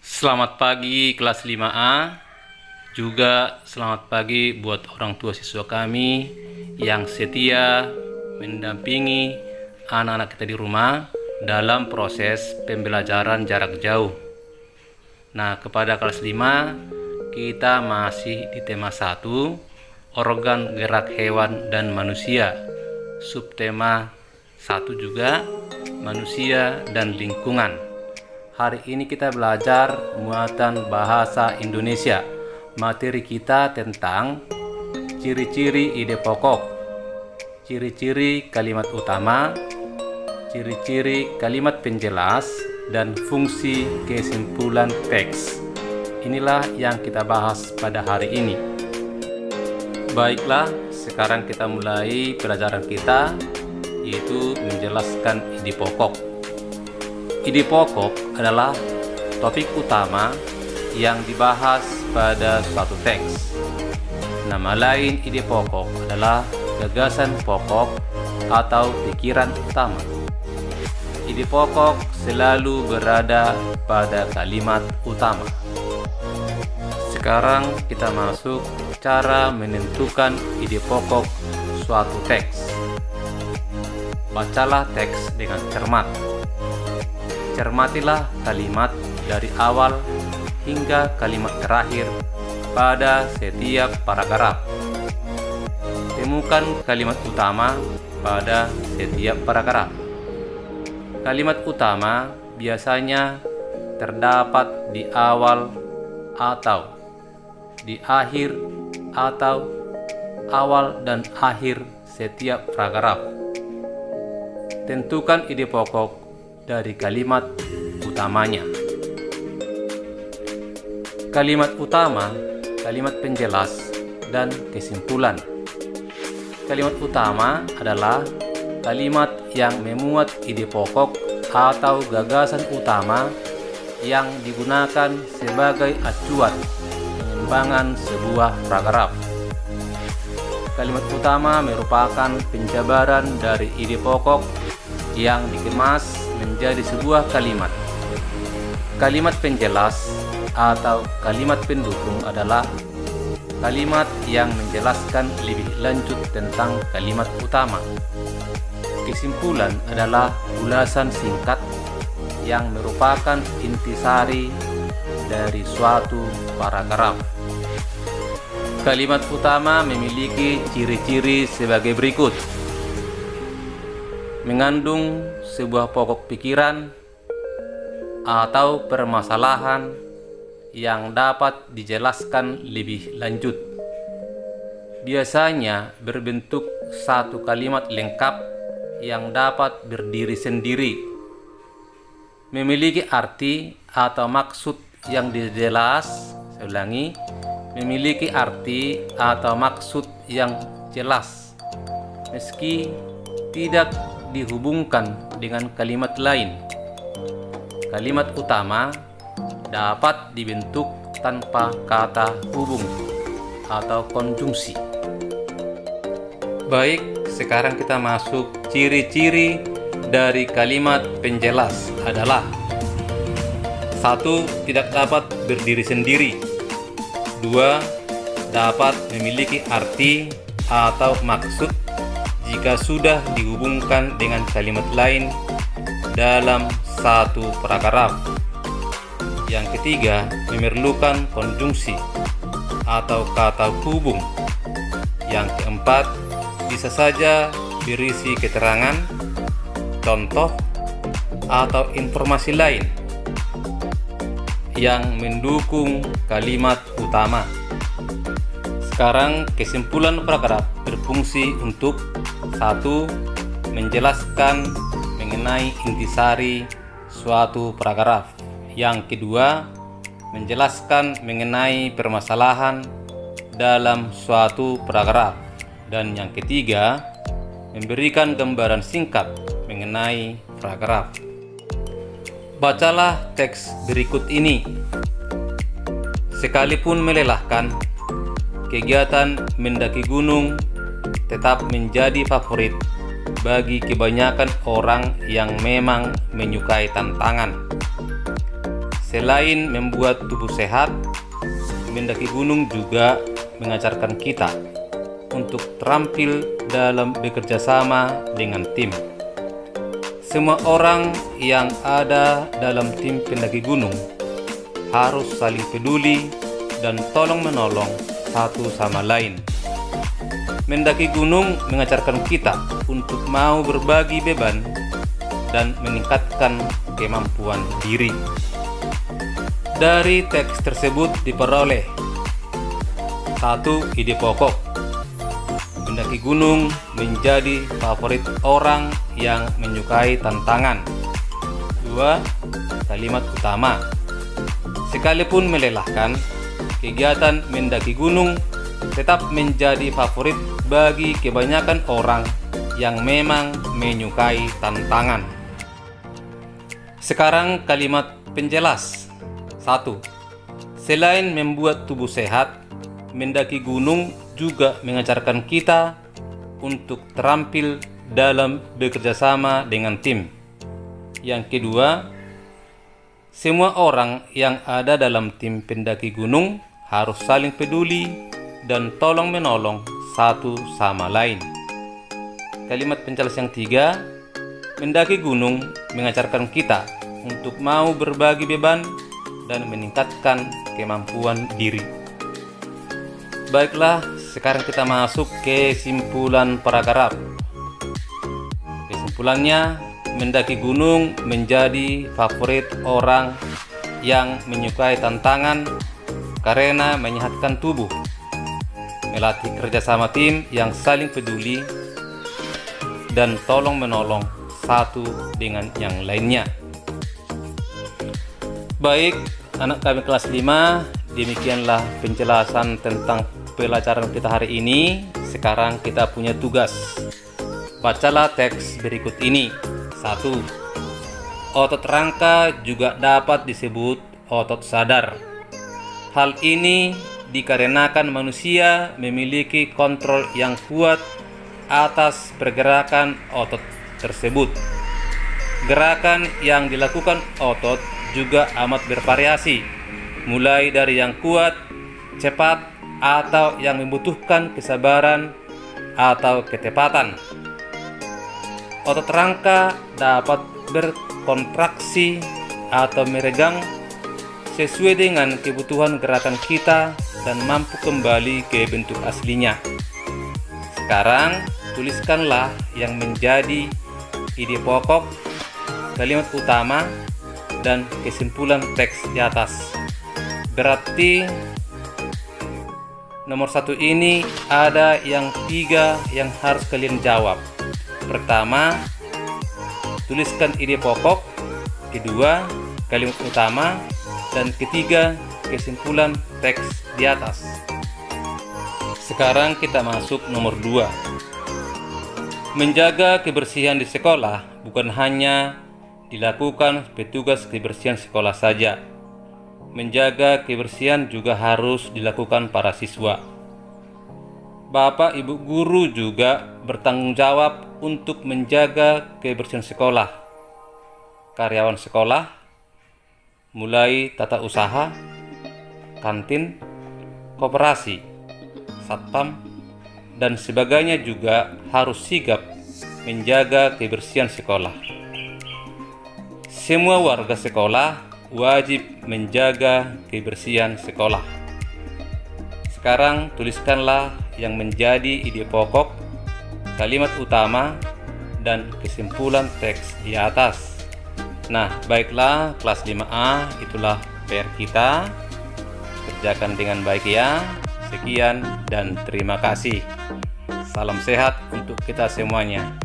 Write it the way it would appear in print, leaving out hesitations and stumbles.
Selamat pagi kelas 5A. Juga selamat pagi buat orang tua siswa kami yang setia mendampingi anak-anak kita di rumah dalam proses pembelajaran jarak jauh. Nah, kepada kelas 5 kita masih di tema 1, organ gerak hewan dan manusia. Subtema 1 juga, manusia dan lingkungan. Hari ini kita belajar muatan bahasa Indonesia. Materi kita tentang ciri-ciri ide pokok, ciri-ciri kalimat utama, ciri-ciri kalimat penjelas, dan fungsi kesimpulan teks. Inilah yang kita bahas pada hari ini. Baiklah, sekarang kita mulai pelajaran kita, yaitu menjelaskan ide pokok. Ide pokok adalah topik utama yang dibahas pada suatu teks. Nama lain ide pokok adalah gagasan pokok atau pikiran utama. Ide pokok selalu berada pada kalimat utama. Sekarang kita masuk cara menentukan ide pokok suatu teks. Bacalah teks dengan cermat. Cermatilah kalimat dari awal hingga kalimat terakhir pada setiap paragraf. Temukan kalimat utama pada setiap paragraf. Kalimat utama biasanya terdapat di awal atau di akhir atau awal dan akhir setiap paragraf. Tentukan ide pokok dari kalimat utamanya. Kalimat utama, kalimat penjelas, dan kesimpulan. Kalimat utama adalah kalimat yang memuat ide pokok atau gagasan utama yang digunakan sebagai acuan pengembangan sebuah paragraf. Kalimat utama merupakan penjabaran dari ide pokok yang dikemas menjadi sebuah kalimat. Kalimat penjelas atau kalimat pendukung adalah kalimat yang menjelaskan lebih lanjut tentang kalimat utama. Kesimpulan adalah ulasan singkat yang merupakan intisari dari suatu paragraf. Kalimat utama memiliki ciri-ciri sebagai berikut: mengandung sebuah pokok pikiran atau permasalahan yang dapat dijelaskan lebih lanjut. Biasanya berbentuk satu kalimat lengkap yang dapat berdiri sendiri, memiliki arti atau maksud yang jelas. Saya ulangi, memiliki arti atau maksud yang jelas, meski tidak dihubungkan dengan kalimat lain. Kalimat utama dapat dibentuk tanpa kata hubung atau konjungsi. Baik, sekarang kita masuk ciri-ciri dari kalimat penjelas adalah: 1. Tidak dapat berdiri sendiri. 2. Dapat memiliki arti atau maksud jika sudah dihubungkan dengan kalimat lain dalam satu paragraf. Yang ketiga, memerlukan konjungsi atau kata hubung. Yang keempat, bisa saja berisi keterangan, contoh, atau informasi lain yang mendukung kalimat utama. Sekarang kesimpulan paragraf berfungsi untuk: 1. Menjelaskan mengenai intisari suatu paragraf. Yang kedua, menjelaskan mengenai permasalahan dalam suatu paragraf. Dan yang ketiga, memberikan gambaran singkat mengenai paragraf. Bacalah teks berikut ini. Sekalipun melelahkan, kegiatan mendaki gunung tetap menjadi favorit bagi kebanyakan orang yang memang menyukai tantangan. selain membuat tubuh sehat, mendaki gunung juga mengajarkan kita untuk terampil dalam bekerja sama dengan tim. Semua orang yang ada dalam tim pendaki gunung harus saling peduli dan tolong-menolong satu sama lain. Mendaki gunung mengajarkan kita untuk mau berbagi beban dan meningkatkan kemampuan diri. Dari teks tersebut diperoleh 1. Ide pokok. Mendaki gunung menjadi favorit orang yang menyukai tantangan. 2. Kalimat utama. Sekalipun melelahkan, kegiatan mendaki gunung tetap menjadi favorit bagi kebanyakan orang yang memang menyukai tantangan. Sekarang kalimat penjelas. 1. Selain membuat tubuh sehat, mendaki gunung juga mengajarkan kita untuk terampil dalam bekerja sama dengan tim. Yang kedua, semua orang yang ada dalam tim pendaki gunung harus saling peduli dan tolong-menolong satu sama lain. Kalimat penjelas yang 3, mendaki gunung mengajarkan kita untuk mau berbagi beban dan meningkatkan kemampuan diri. Baiklah, sekarang kita masuk ke kesimpulan paragraf. Kesimpulannya, mendaki gunung menjadi favorit orang yang menyukai tantangan karena menyehatkan tubuh, melatih kerjasama tim yang saling peduli, dan tolong-menolong satu dengan yang lainnya. Baik, anak kami kelas 5, demikianlah penjelasan tentang pelajaran kita hari ini. Sekarang kita punya tugas. Bacalah teks berikut ini. 1. Otot rangka juga dapat disebut otot sadar. Hal ini dikarenakan manusia memiliki kontrol yang kuat atas pergerakan otot tersebut. Gerakan yang dilakukan otot juga amat bervariasi, mulai dari yang kuat, cepat, atau yang membutuhkan kesabaran atau ketepatan. Otot rangka dapat berkontraksi atau meregang sesuai dengan kebutuhan gerakan kita dan mampu kembali ke bentuk aslinya. Sekarang, tuliskanlah yang menjadi ide pokok, kalimat utama, dan kesimpulan teks di atas. Berarti nomor 1 ini ada yang 3 yang harus kalian jawab. Pertama, tuliskan ide pokok. Kedua, kalimat utama. Dan ketiga, kesimpulan teks di atas. Sekarang kita masuk nomor 2. Menjaga kebersihan di sekolah bukan hanya dilakukan petugas kebersihan sekolah saja. Menjaga kebersihan juga harus dilakukan para siswa. Bapak Ibu guru juga bertanggung jawab untuk menjaga kebersihan sekolah. Karyawan sekolah, mulai tata usaha, kantin, koperasi, satpam, dan sebagainya juga harus sigap menjaga kebersihan sekolah. Semua warga sekolah wajib menjaga kebersihan sekolah. Sekarang tuliskanlah yang menjadi ide pokok, kalimat utama, dan kesimpulan teks di atas. Nah, baiklah kelas 5A, itulah PR kita. Kerjakan dengan baik ya. Sekian dan terima kasih. Salam sehat untuk kita semuanya.